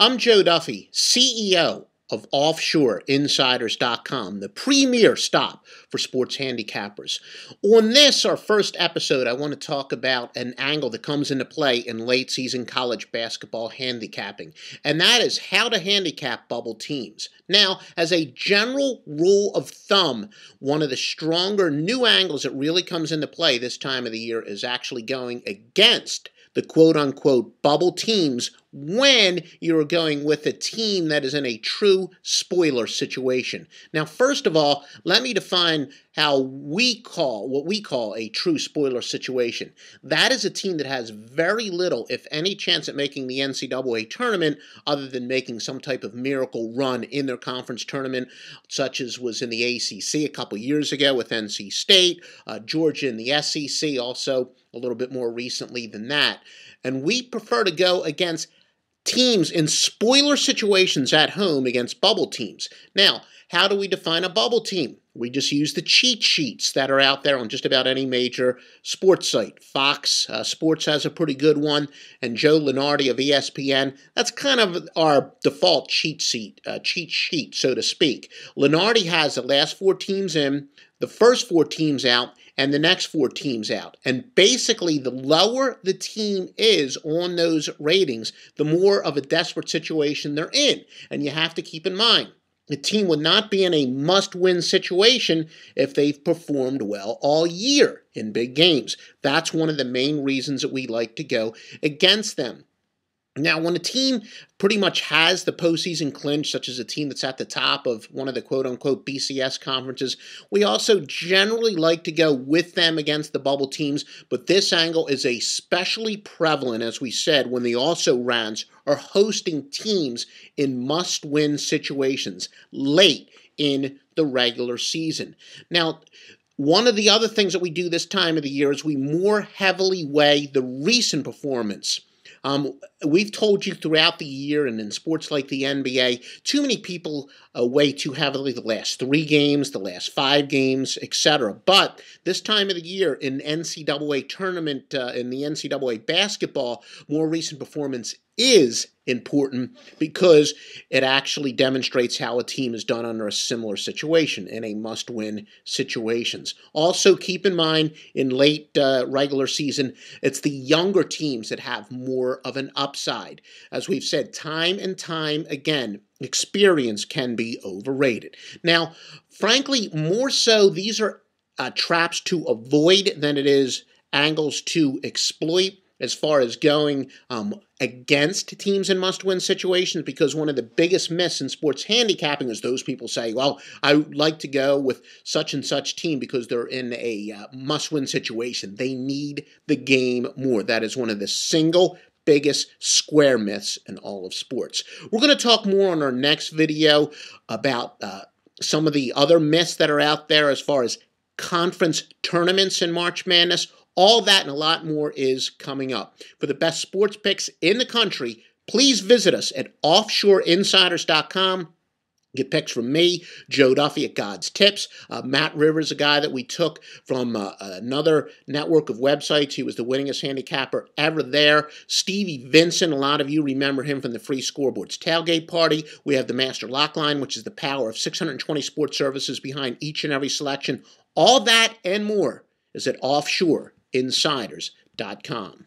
I'm Joe Duffy, CEO of OffshoreInsiders.com, the premier stop for sports handicappers. On this, our first episode, I want to talk about an angle that comes into play in late season college basketball handicapping, and that is how to handicap bubble teams. Now, as a general rule of thumb, one of the stronger new angles that really comes into play this time of the year is actually going against the quote-unquote bubble teams when you're going with a team that is in a true spoiler situation. Now, first of all, let me define what we call a true spoiler situation. That is a team that has very little, if any, chance at making the NCAA tournament other than making some type of miracle run in their conference tournament, such as was in the ACC a couple years ago with NC State, Georgia in the SEC also a little bit more recently than that. And we prefer to go against teams in spoiler situations at home against bubble teams. Now, how do we define a bubble team? We just use the cheat sheets that are out there on just about any major sports site. Fox Sports has a pretty good one, and Joe Lunardi of ESPN, that's kind of our default cheat sheet, so to speak. Lunardi has the last 4 teams in, the first 4 teams out, and the next 4 teams out. And basically, the lower the team is on those ratings, the more of a desperate situation they're in. And you have to keep in mind, the team would not be in a must-win situation if they've performed well all year in big games. That's one of the main reasons that we like to go against them. Now, when a team pretty much has the postseason clinch, such as a team that's at the top of one of the quote-unquote BCS conferences, we also generally like to go with them against the bubble teams, but this angle is especially prevalent, as we said, when the also-rans are hosting teams in must-win situations late in the regular season. Now, one of the other things that we do this time of the year is we more heavily weigh the recent performance. We've told you throughout the year, and in sports like the NBA, too many people weigh too heavily the last 3 games, the last 5 games, etc. But this time of the year in NCAA tournament, in the NCAA basketball, more recent performance is important because it actually demonstrates how a team is done under a similar situation in a must-win situations. Also, keep in mind, in late regular season, it's the younger teams that have more of an upside. As we've said time and time again, experience can be overrated. Now, frankly, more so, these are traps to avoid than it is angles to exploit, as far as going against teams in must-win situations, because one of the biggest myths in sports handicapping is those people say, well, I like to go with such and such team because they're in a must-win situation. They need the game more. That is one of the single biggest square myths in all of sports. We're going to talk more on our next video about some of the other myths that are out there as far as conference tournaments in March Madness. All that and a lot more is coming up. For the best sports picks in the country, please visit us at OffshoreInsiders.com. Get picks from me, Joe Duffy at God's Tips. Matt Rivers, a guy that we took from another network of websites. He was the winningest handicapper ever there. Stevie Vincent, a lot of you remember him from the Free Scoreboards Tailgate Party. We have the Master Lock Line, which is the power of 620 sports services behind each and every selection. All that and more is at OffshoreInsiders.com.